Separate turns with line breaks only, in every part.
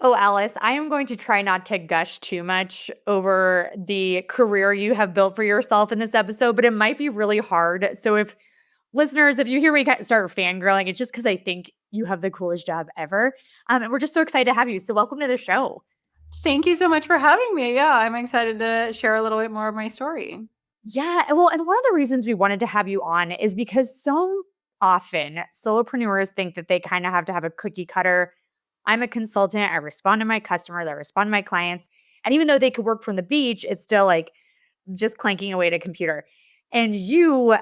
Oh, Alice, I am going to try not to gush too much over the career you have built for yourself in this episode, but it might be really hard. So, if listeners, if you hear me start fangirling, it's just because I think you have the coolest job ever. And we're just so excited to have you. So, welcome to the show.
Thank you so much for having me. Yeah, I'm excited to share a little bit more of my story.
Yeah. Well, and one of the reasons we wanted to have you on is because so often solopreneurs think that they kind of have to have a cookie cutter. I'm a consultant. I respond to my customers, I respond to my clients. And even though they could work from the beach, it's still like just clanking away at a computer. And you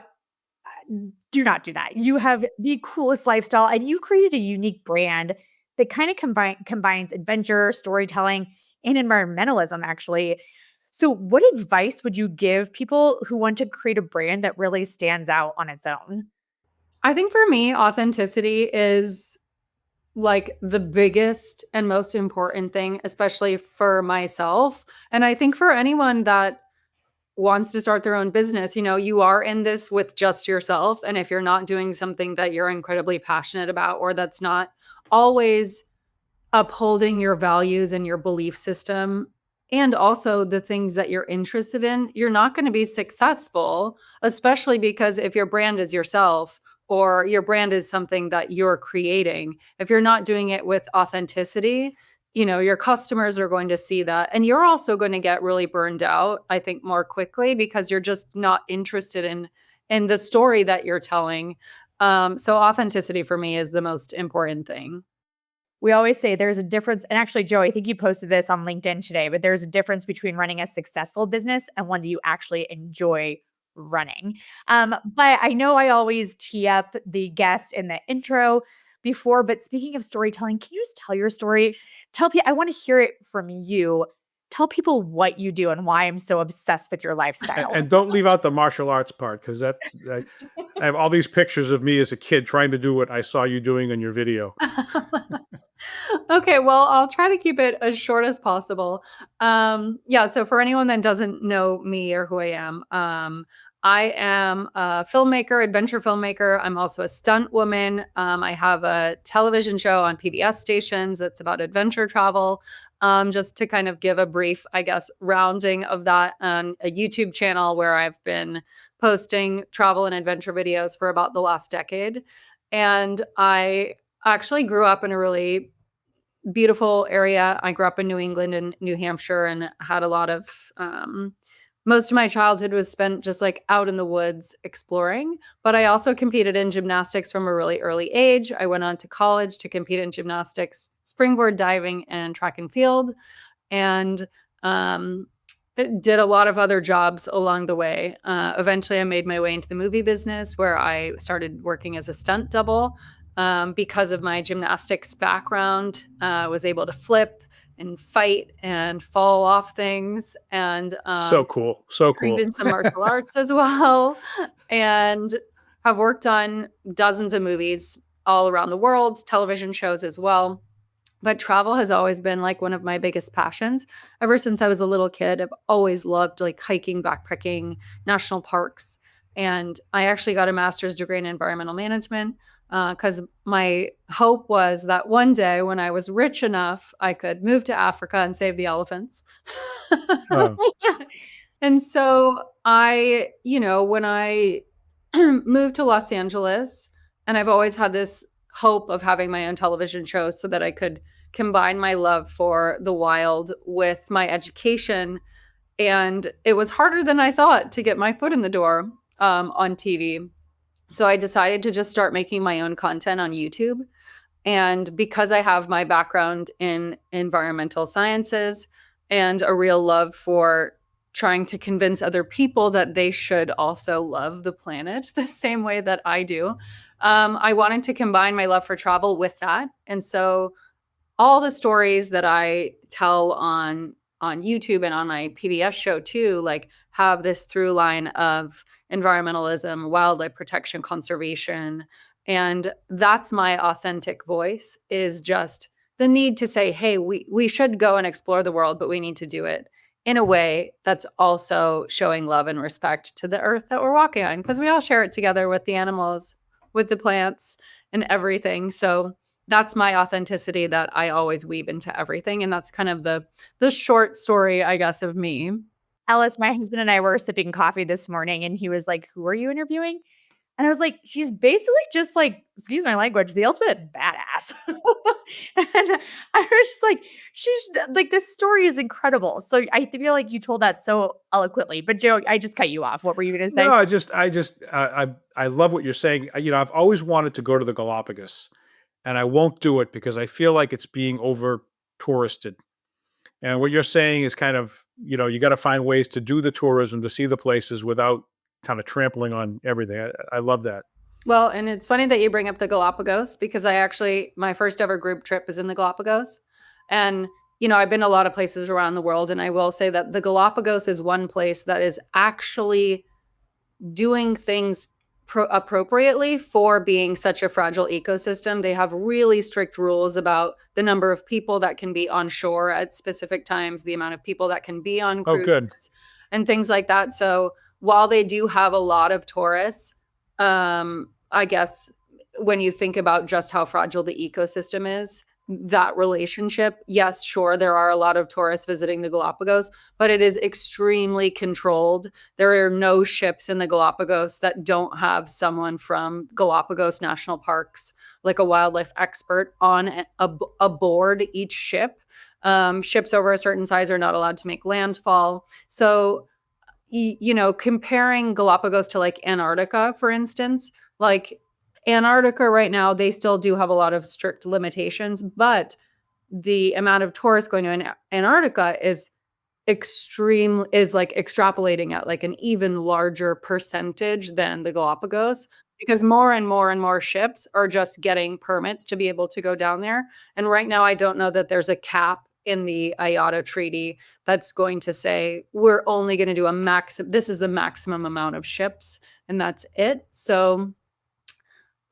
do not do that. You have the coolest lifestyle and you created a unique brand that kind of combines adventure, storytelling, and environmentalism, actually. So, what advice would you give people who want to create a brand that really stands out on its own?
I think for me, authenticity is like the biggest and most important thing, especially for myself. And I think for anyone that wants to start their own business, you are in this with just yourself. And if you're not doing something that you're incredibly passionate about, or that's not always upholding your values and your belief system, and also the things that you're interested in, you're not going to be successful, especially because if your brand is yourself or your brand is something that you're creating, if you're not doing it with authenticity, your customers are going to see that. And you're also going to get really burned out, I think, more quickly because you're just not interested in the story that you're telling. So authenticity for me is the most important thing.
We always say there's a difference. And actually, Joe, I think you posted this on LinkedIn today, but there's a difference between running a successful business and one that you actually enjoy running. But I know I always tee up the guest in the intro before, but speaking of storytelling, can you just tell your story? Tell people, I want to hear it from you. Tell people what you do and why I'm so obsessed with your lifestyle.
And don't leave out the martial arts part because I have all these pictures of me as a kid trying to do what I saw you doing in your video.
Okay, well, I'll try to keep it as short as possible. Yeah, so for anyone that doesn't know me or who I am a filmmaker, adventure filmmaker. I'm also a stunt woman. I have a television show on PBS stations that's about adventure travel. Just to kind of give a brief, I guess, rounding of that, a YouTube channel where I've been posting travel and adventure videos for about the last decade. And I actually grew up in a really beautiful area. I grew up in New England and New Hampshire and had a lot of most of my childhood was spent just like out in the woods exploring. But I also competed in gymnastics from a really early age. I went on to college to compete in gymnastics, springboard diving, and track and field. And did a lot of other jobs along the way. Eventually, I made my way into the movie business where I started working as a stunt double. Because of my gymnastics background, was able to flip and fight and fall off things and
So cool. So
trained
cool.
in some martial arts as well, and have worked on dozens of movies all around the world, television shows as well. But travel has always been like one of my biggest passions. Ever since I was a little kid, I've always loved like hiking, backpacking, national parks. And I actually got a master's degree in environmental management because my hope was that one day when I was rich enough, I could move to Africa and save the elephants.
Oh,
And so when I moved to Los Angeles, and I've always had this hope of having my own television show so that I could combine my love for the wild with my education. And it was harder than I thought to get my foot in the door on TV. So I decided to just start making my own content on YouTube. And because I have my background in environmental sciences and a real love for trying to convince other people that they should also love the planet the same way that I do, I wanted to combine my love for travel with that. And so all the stories that I tell on YouTube and on my PBS show too, like have this through line of environmentalism, wildlife protection, conservation. And that's my authentic voice, is just the need to say, hey, we should go and explore the world, but we need to do it in a way that's also showing love and respect to the earth that we're walking on, because we all share it together with the animals, with the plants and everything. So that's my authenticity that I always weave into everything. And that's kind of the short story, I guess, of me.
Ellis, my husband and I were sipping coffee this morning, and he was like, "Who are you interviewing?" And I was like, "She's basically just like, excuse my language, the ultimate badass." And I was just like, "She's like, this story is incredible." So I feel like you told that so eloquently. But Joe, I just cut you off. What were you going to
No,
say?
I love what you're saying. You know, I've always wanted to go to the Galapagos, and I won't do it because I feel like it's being over touristed. And what you're saying is kind of, you know, you got to find ways to do the tourism to see the places without kind of trampling on everything. I love that.
Well, and it's funny that you bring up the Galapagos because my first ever group trip is in the Galapagos. And, I've been a lot of places around the world. And I will say that the Galapagos is one place that is actually doing things appropriately for being such a fragile ecosystem. They have really strict rules about the number of people that can be on shore at specific times, the amount of people that can be on
Oh,
cruises,
good.
and things like that. So while they do have a lot of tourists, I guess when you think about just how fragile the ecosystem is, that relationship, yes, sure, there are a lot of tourists visiting the Galapagos, but it is extremely controlled. There are no ships in the Galapagos that don't have someone from Galapagos National Parks, like a wildlife expert, aboard each ship. Ships over a certain size are not allowed to make landfall. So, comparing Galapagos to like Antarctica, for instance, like Antarctica right now, they still do have a lot of strict limitations, but the amount of tourists going to Antarctica is like extrapolating at like an even larger percentage than the Galapagos because more and more and more ships are just getting permits to be able to go down there. And right now, I don't know that there's a cap in the IATA treaty that's going to say we're only going to do this is the maximum amount of ships and that's it.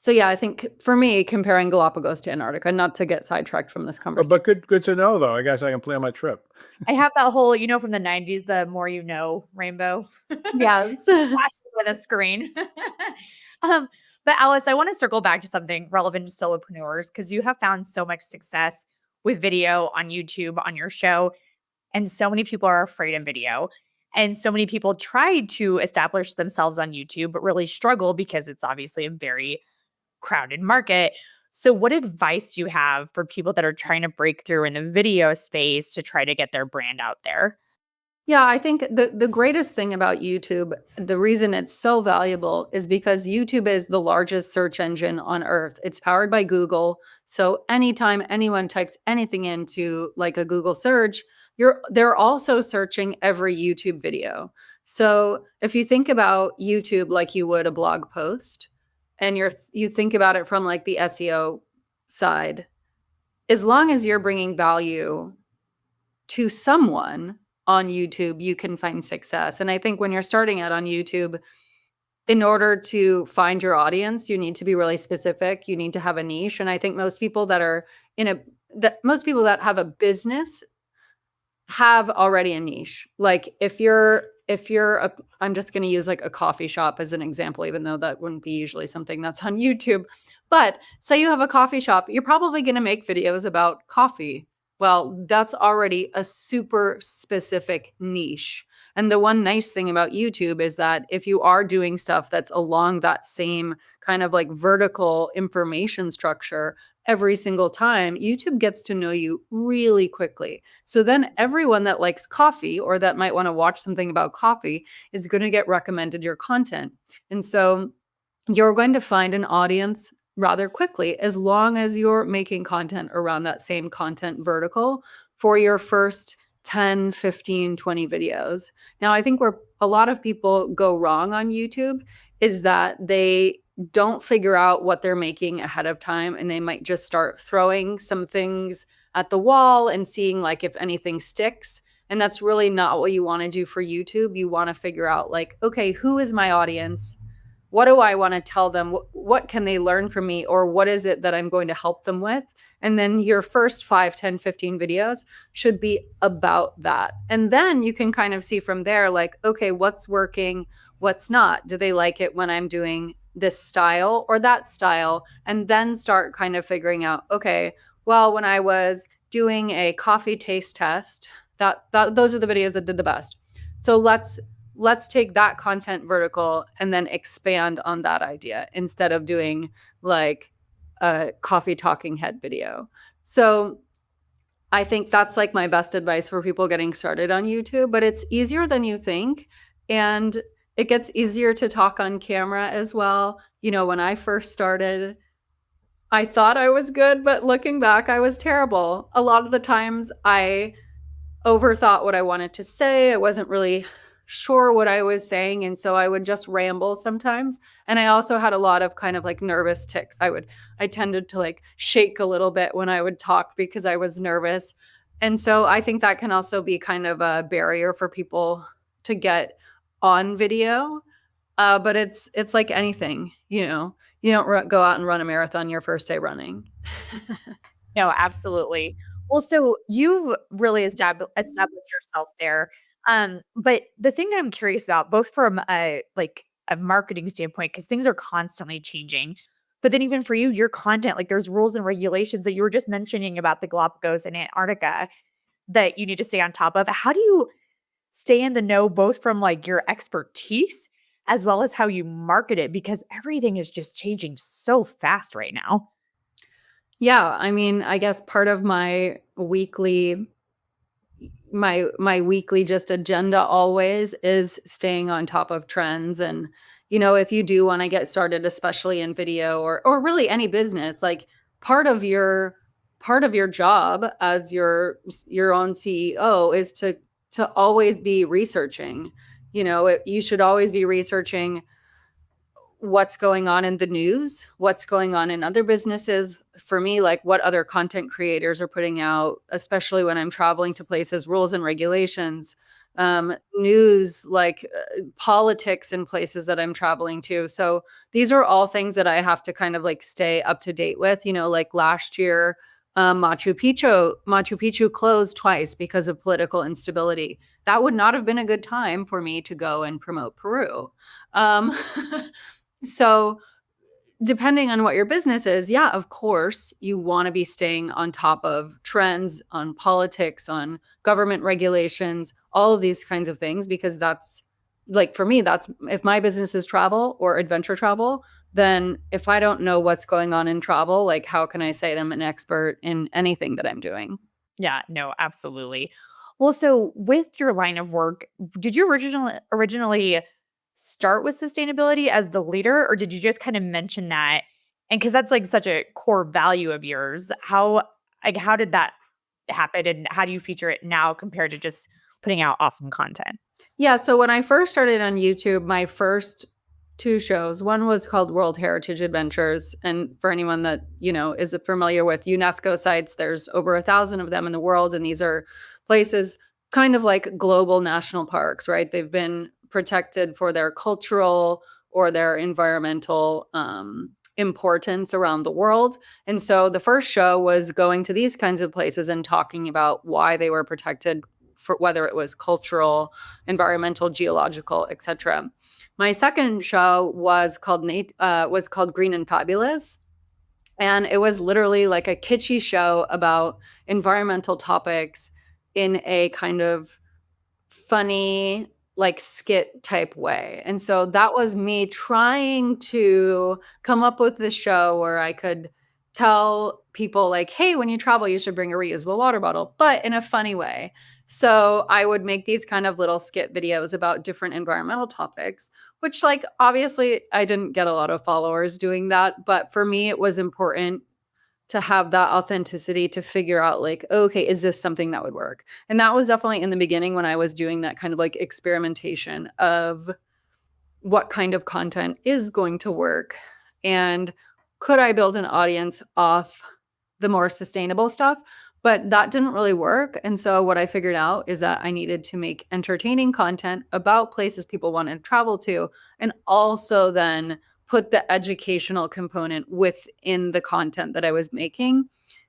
So yeah, I think for me, comparing Galapagos to Antarctica, not to get sidetracked from this conversation.
But good to know though. I guess I can plan my trip.
I have that whole, from the 90s, the more you know rainbow.
Yes.
Just flashing with a screen. um, but Alice, I want to circle back to something relevant to solopreneurs because you have found so much success with video on YouTube on your show. And so many people are afraid of video. And so many people try to establish themselves on YouTube, but really struggle because it's obviously a very crowded market. So, what advice do you have for people that are trying to break through in the video space to try to get their brand out there?
Yeah, I think the greatest thing about YouTube, the reason it's so valuable is because YouTube is the largest search engine on earth. It's powered by Google. So anytime anyone types anything into like a Google search, they're also searching every YouTube video. So if you think about YouTube like you would a blog post and you think about it from like the SEO side, as long as you're bringing value to someone on YouTube, you can find success. And I think when you're starting out on YouTube, in order to find your audience, you need to be really specific. You need to have a niche. And I think most people that have a business have already a niche. Like I'm just going to use like a coffee shop as an example, even though that wouldn't be usually something that's on YouTube. But say you have a coffee shop, you're probably going to make videos about coffee. Well, that's already a super specific niche. And the one nice thing about YouTube is that if you are doing stuff that's along that same kind of like vertical information structure every single time, YouTube gets to know you really quickly. So then everyone that likes coffee or that might want to watch something about coffee is going to get recommended your content. And so you're going to find an audience rather quickly as long as you're making content around that same content vertical for your first 10, 15, 20 videos. Now, I think where a lot of people go wrong on YouTube is that they don't figure out what they're making ahead of time and they might just start throwing some things at the wall and seeing like if anything sticks. And that's really not what you want to do for YouTube. You want to figure out like, okay, who is my audience? What do I want to tell them? What can they learn from me? Or what is it that I'm going to help them with? And then your first 5, 10, 15 videos should be about that. And then you can kind of see from there, like, okay, what's working? What's not? Do they like it when I'm doing this style or that style, and then start kind of figuring out, okay, well, when I was doing a coffee taste test, those are the videos that did the best. So let's take that content vertical and then expand on that idea instead of doing like a coffee talking head video. So I think that's like my best advice for people getting started on YouTube, but it's easier than you think. And it gets easier to talk on camera as well. You know, when I first started, I thought I was good, but looking back, I was terrible. A lot of the times I overthought what I wanted to say. I wasn't really sure what I was saying. And so I would just ramble sometimes. And I also had a lot of kind of like nervous tics. I tended to like shake a little bit when I would talk because I was nervous. And so I think that can also be kind of a barrier for people to get on video. But it's like anything, you know, you don't go out and run a marathon your first day running.
No, absolutely. Well, so you've really established yourself there. But the thing that I'm curious about, both from a marketing standpoint, because things are constantly changing, but then even for you, your content, like there's rules and regulations that you were just mentioning about the Galapagos and Antarctica that you need to stay on top of. How do you stay in the know, both from like your expertise as well as how you market it? Because everything is just changing so fast right now.
Yeah, I mean, I guess part of my weekly just agenda always is staying on top of trends. And you know, if you do want to get started, especially in video or really any business, like part of your part of your job as your own CEO is to always be researching. You know, you should always be researching what's going on in the news, what's going on in other businesses. For me, like what other content creators are putting out, especially when I'm traveling to places, rules and regulations, news, like politics in places that I'm traveling to. So these are all things that I have to kind of like stay up to date with. You know, like last year, Machu Picchu closed twice because of political instability. That would not have been a good time for me to go and promote Peru. Um, So, depending on what your business is, yeah, of course, you want to be staying on top of trends, on politics, on government regulations, all of these kinds of things, because that's like for me, that's if my business is travel or adventure travel, then if I don't know what's going on in travel, like how can I say I'm an expert in anything that I'm doing?
Yeah, no, absolutely. Well, so with your line of work, did you originally start with sustainability as the leader, or did you just kind of mention that? And because that's like such a core value of yours, how did that happen, and how do you feature it now compared to just putting out awesome content?
Yeah, so when I first started on YouTube, my first two shows, one was called World Heritage Adventures. And for anyone that, you know, is familiar with UNESCO sites, there's over 1,000 of them in the world. And these are places kind of like global national parks, right? They've been protected for their cultural or their environmental importance around the world. And so the first show was going to these kinds of places and talking about why they were protected, for whether it was cultural, environmental, geological, etc. My second show was called Green and Fabulous, and it was literally like a kitschy show about environmental topics in a kind of funny, like skit type way. And so that was me trying to come up with this show where I could tell people like, hey, when you travel, you should bring a reusable water bottle, but in a funny way. So I would make these kind of little skit videos about different environmental topics, which like obviously I didn't get a lot of followers doing that, but for me it was important to have that authenticity to figure out like, okay, is this something that would work? And that was definitely in the beginning when I was doing that kind of like experimentation of what kind of content is going to work and could I build an audience off the more sustainable stuff? But that didn't really work. And so what I figured out is that I needed to make entertaining content about places people want to travel to and also then put the educational component within the content that I was making.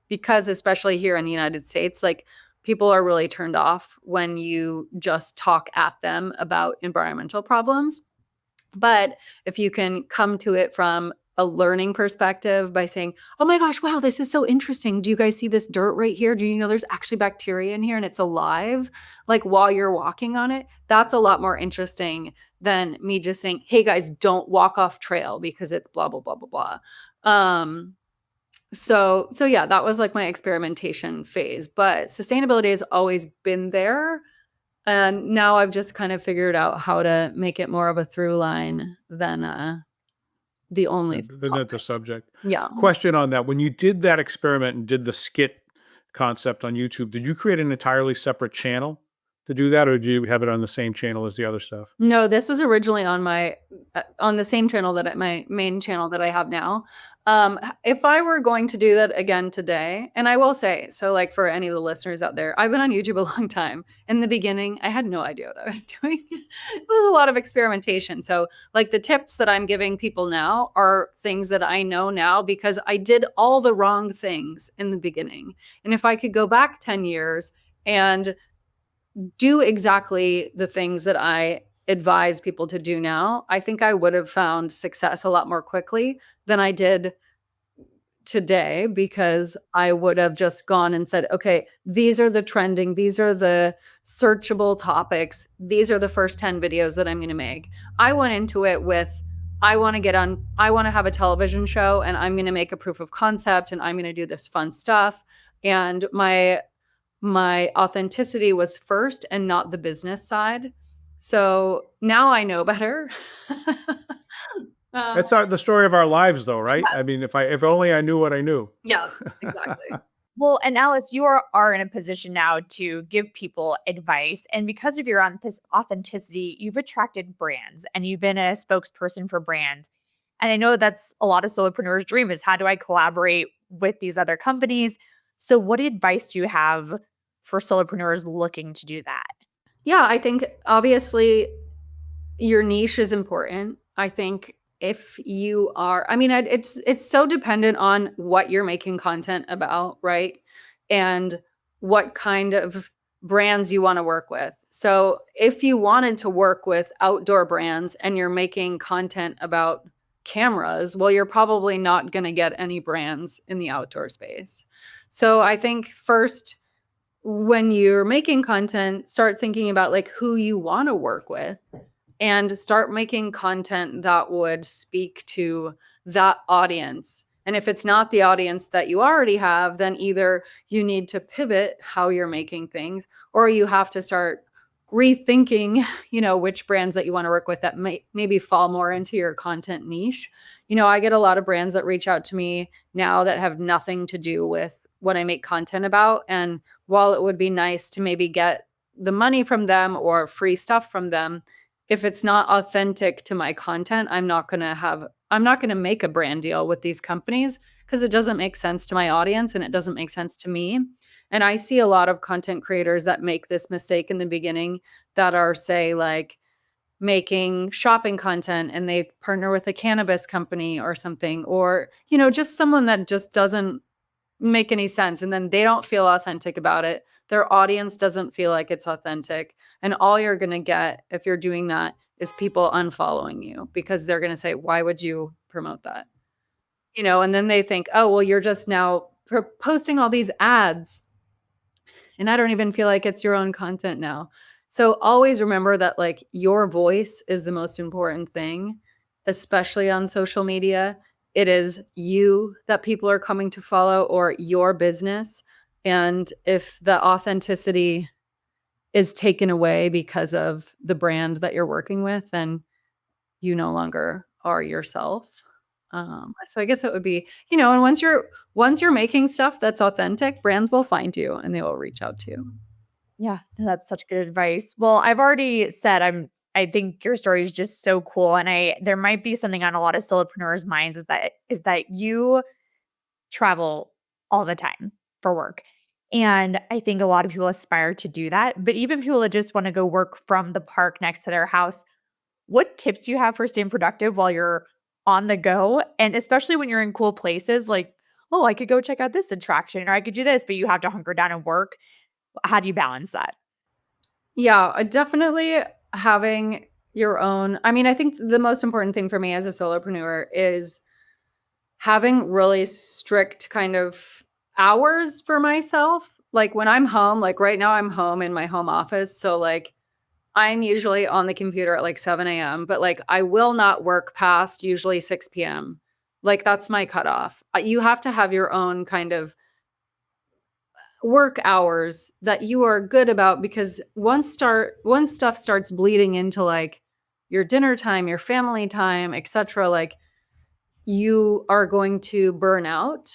Because especially here in the United States, like people are really turned off when you just talk at them about environmental problems. But if you can come to it from a learning perspective by saying, oh my gosh, wow, this is so interesting. Do you guys see this dirt right here? Do you know there's actually bacteria in here and it's alive? Like while you're walking on it, that's a lot more interesting than me just saying, hey guys, don't walk off trail because it's blah, blah, blah, blah, blah. So yeah, that was like my experimentation phase, but sustainability has always been there. And now I've just kind of figured out how to make it more of a through line than the only
Isn't that the
topic.
subject?
Yeah.
Question on that. When you did that experiment and did the skit concept on YouTube, did you create an entirely separate channel to do that, or did you have it on the same channel as the other stuff?
No, this was originally on my on the same channel that my main channel that I have now. If I were going to do that again today, and I will say, so like for any of the listeners out there, I've been on YouTube a long time. In the beginning, I had no idea what I was doing. It was a lot of experimentation. So like the tips that I'm giving people now are things that I know now because I did all the wrong things in the beginning. And if I could go back 10 years and do exactly the things that I advise people to do now, I think I would have found success a lot more quickly than I did today because I would have just gone and said, okay, these are the trending, these are the searchable topics, these are the first 10 videos that I'm going to make. I went into it with, I want to have a television show and I'm going to make a proof of concept and I'm going to do this fun stuff. And my authenticity was first and not the business side. So now I know better.
That's the story of our lives, though, right? I
Yes.
mean, if only I knew what I knew.
Yes, exactly.
Well, and Alice, you are in a position now to give people advice. And because of your this authenticity, you've attracted brands and you've been a spokesperson for brands. And I know that's a lot of solopreneurs' dream is how do I collaborate with these other companies? So what advice do you have for solopreneurs looking to do that?
Yeah, I think obviously your niche is important. I think if you are, I mean, it's so dependent on what you're making content about, right? And what kind of brands you want to work with. So if you wanted to work with outdoor brands and you're making content about cameras, well, you're probably not going to get any brands in the outdoor space. So I think first, when you're making content, start thinking about like who you want to work with and start making content that would speak to that audience. And if it's not the audience that you already have, then either you need to pivot how you're making things or you have to start rethinking, which brands that you want to work with that maybe fall more into your content niche. I get a lot of brands that reach out to me now that have nothing to do with what I make content about. And while it would be nice to maybe get the money from them or free stuff from them, if it's not authentic to my content, I'm not going to make a brand deal with these companies because it doesn't make sense to my audience and it doesn't make sense to me. And I see a lot of content creators that make this mistake in the beginning that are, say, like making shopping content and they partner with a cannabis company or something, or, just someone that just doesn't make any sense. And then they don't feel authentic about it. Their audience doesn't feel like it's authentic. And all you're going to get if you're doing that is people unfollowing you because they're going to say, why would you promote that? And then they think, oh, well, you're just now posting all these ads. And I don't even feel like it's your own content now. So always remember that like your voice is the most important thing, especially on social media. It is you that people are coming to follow or your business. And if the authenticity is taken away because of the brand that you're working with, then you no longer are yourself. So I guess it would be, and once you're making stuff that's authentic, brands will find you and they will reach out to you.
Yeah, that's such good advice. Well, I've already said I think your story is just so cool and there might be something on a lot of solopreneurs' minds is that you travel all the time for work. And I think a lot of people aspire to do that, but even people that just want to go work from the park next to their house, what tips do you have for staying productive while you're on the go? And especially when you're in cool places like, oh, I could go check out this attraction or I could do this, but you have to hunker down and work. How do you balance that?
Yeah, definitely having your own. I mean, I think the most important thing for me as a solopreneur is having really strict kind of hours for myself. Like when I'm home, like right now I'm home in my home office. So like I'm usually on the computer at like 7 a.m., but like I will not work past usually 6 p.m. Like that's my cutoff. You have to have your own kind of work hours that you are good about, because once stuff starts bleeding into like your dinner time, your family time, etc., like you are going to burn out.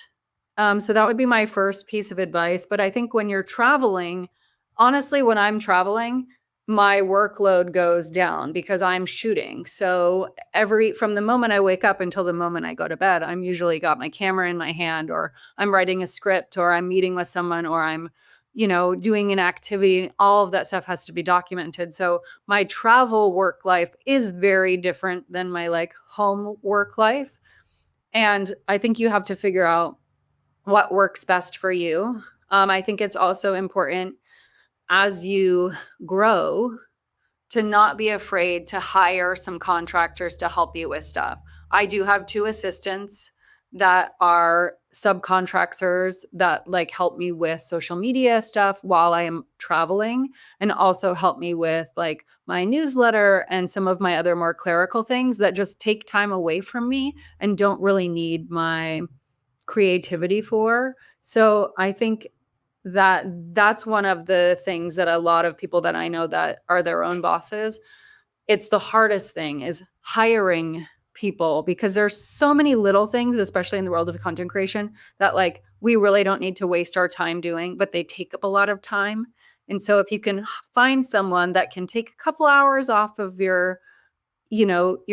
So that would be my first piece of advice. But I think when you're traveling, honestly, when I'm traveling, my workload goes down because I'm shooting. So from the moment I wake up until the moment I go to bed, I'm usually got my camera in my hand, or I'm writing a script, or I'm meeting with someone, or I'm, doing an activity. All of that stuff has to be documented. So my travel work life is very different than my like home work life. And I think you have to figure out what works best for you. I think it's also important as you grow to not be afraid to hire some contractors to help you with stuff. I do have two assistants that are subcontractors that like help me with social media stuff while I am traveling, and also help me with like my newsletter and some of my other more clerical things that just take time away from me and don't really need my creativity for. So I think that that's one of the things that a lot of people that I know that are their own bosses, it's the hardest thing is hiring people, because there's so many little things, especially in the world of content creation, that like we really don't need to waste our time doing, but they take up a lot of time. And so if you can find someone that can take a couple hours off of your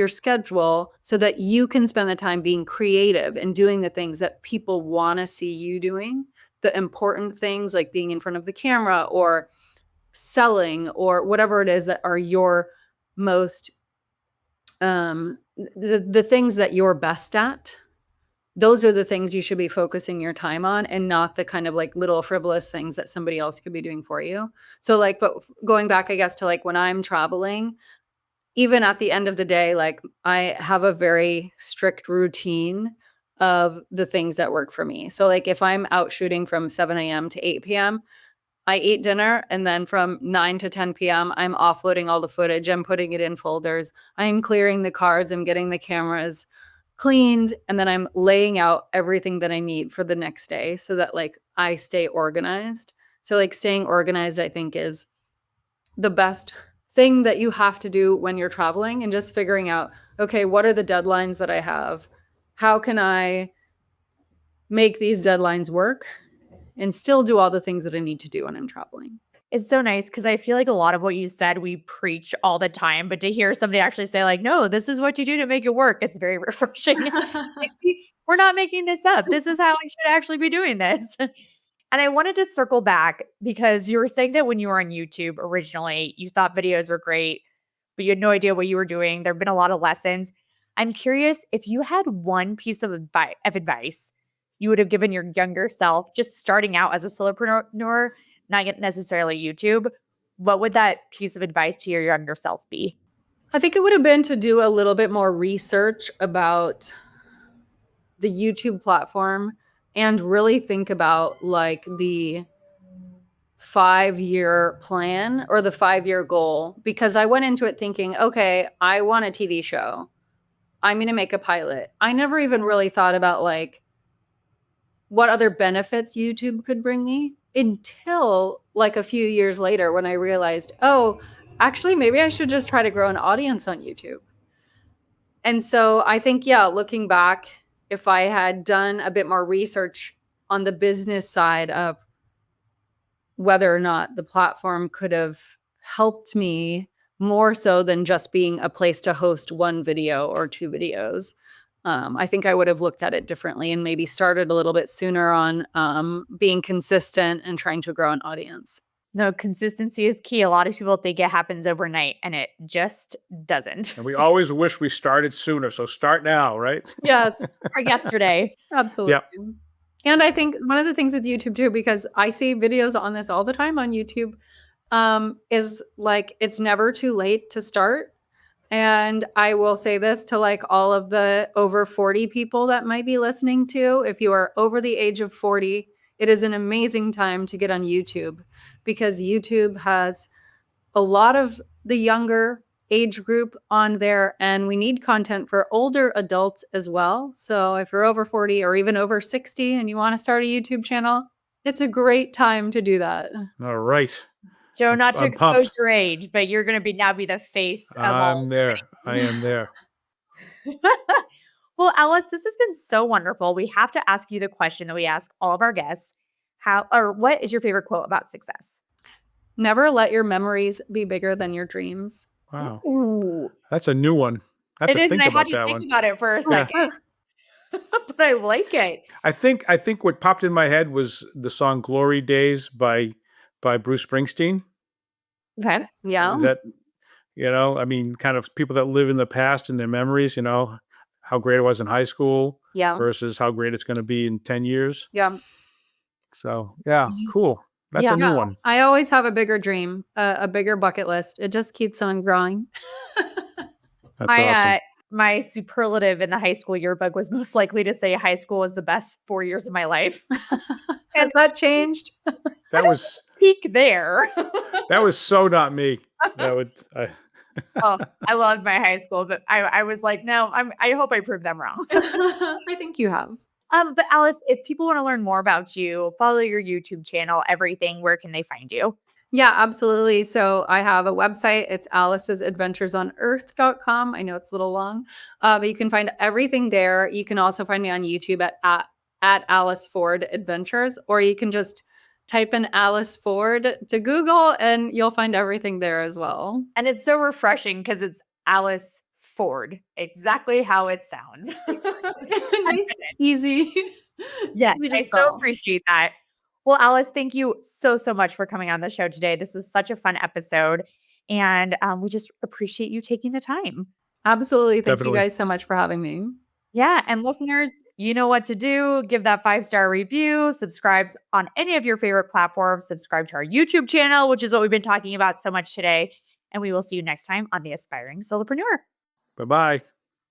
schedule so that you can spend the time being creative and doing the things that people want to see you doing, the important things like being in front of the camera or selling or whatever it is that are your most the things that you're best at, those are the things you should be focusing your time on, and not the kind of like little frivolous things that somebody else could be doing for you. So like, but going back, I guess, to like when I'm traveling, even at the end of the day, like I have a very strict routine of the things that work for me. So like if I'm out shooting from 7 a.m. to 8 p.m., I eat dinner, and then from 9 to 10 p.m., I'm offloading all the footage. I'm putting it in folders. I'm clearing the cards. I'm getting the cameras cleaned. And then I'm laying out everything that I need for the next day so that like I stay organized. So like staying organized, I think, is the best thing that you have to do when you're traveling, and just figuring out, okay, what are the deadlines that I have? How can I make these deadlines work and still do all the things that I need to do when I'm traveling?
It's so nice because I feel like a lot of what you said, we preach all the time, but to hear somebody actually say like, "No, this is what you do to make it work," it's very refreshing. Like, we're not making this up. This is how I should actually be doing this. And I wanted to circle back because you were saying that when you were on YouTube originally, you thought videos were great, but you had no idea what you were doing. There have been a lot of lessons. I'm curious if you had one piece of advice you would have given your younger self just starting out as a solopreneur, not yet necessarily YouTube, what would that piece of advice to your younger self be?
I think it would have been to do a little bit more research about the YouTube platform and really think about like the 5-year plan or the 5-year goal, because I went into it thinking, okay, I want a TV show. I'm going to make a pilot. I never even really thought about like what other benefits YouTube could bring me until like a few years later when I realized, oh, actually, maybe I should just try to grow an audience on YouTube. And so I think, yeah, looking back, if I had done a bit more research on the business side of whether or not the platform could have helped me more so than just being a place to host one video or two videos, I think I would have looked at it differently and maybe started a little bit sooner on being consistent and trying to grow an audience.
No, consistency is key. A lot of people think it happens overnight and it just doesn't.
And we always wish we started sooner. So start now, right?
Yes,
Or yesterday.
absolutely.
Yep.
And I think one of the things with YouTube too, because I see videos on this all the time on YouTube, is like it's never too late to start. And I will say this to like all of the over 40 people that might be listening to. If you are over the age of 40, it is an amazing time to get on YouTube because YouTube has a lot of the younger age group on there, and we need content for older adults as well. So if you're over 40 or even over 60 and you want to start a YouTube channel, it's a great time to do that.
All right.
Joe, not to
I'm
expose
pumped.
your age, but you're going to be the face of all
I'm there. I am there.
Well, Alice, this has been so wonderful. We have to ask you the question that we ask all of our guests. What is your favorite quote about success?
Never let your memories be bigger than your dreams.
Wow.
Ooh,
That's a new one. I have
it
to
is, and
think
I had
about
to
that
think
one.
about it for a
Yeah.
second, but I like it.
I think what popped in my head was the song "Glory Days" by Bruce Springsteen.
Okay.
Yeah.
Is that, I mean, kind of people that live in the past and their memories, how great it was in high school
Yeah.
versus how great it's going to be in 10 years.
Yeah.
So, yeah, cool. That's
Yeah.
a new one.
I always have a bigger dream, a bigger bucket list. It just keeps on growing.
That's awesome.
My superlative in the high school yearbook was most likely to say high school was the best 4 years of my life.
Has that changed?
That was
Peak there.
so not me.
Oh, I loved my high school, but I was like, no, I hope I proved them wrong.
I think you have.
But Alice, if people want to learn more about you, follow your YouTube channel, everything, where can they find you?
Yeah, absolutely. So I have a website. It's alicesadventuresonearth.com. I know it's a little long, but you can find everything there. You can also find me on YouTube at Alice Ford Adventures, or you can just type in Alice Ford to Google and you'll find everything there as well.
And it's so refreshing because it's Alice Ford, exactly how it sounds.
Nice, easy.
Yes,
Easy to
I so
spell.
appreciate that. Well, Alice, thank you so, so much for coming on the show today. This was such a fun episode, and we just appreciate you taking the time.
Absolutely. Thank you
Definitely.
guys so much for having me.
Yeah, and listeners, you know what to do. Give that 5-star review, subscribe on any of your favorite platforms, subscribe to our YouTube channel, which is what we've been talking about so much today, and we will see you next time on The Aspiring Solopreneur.
Bye-bye.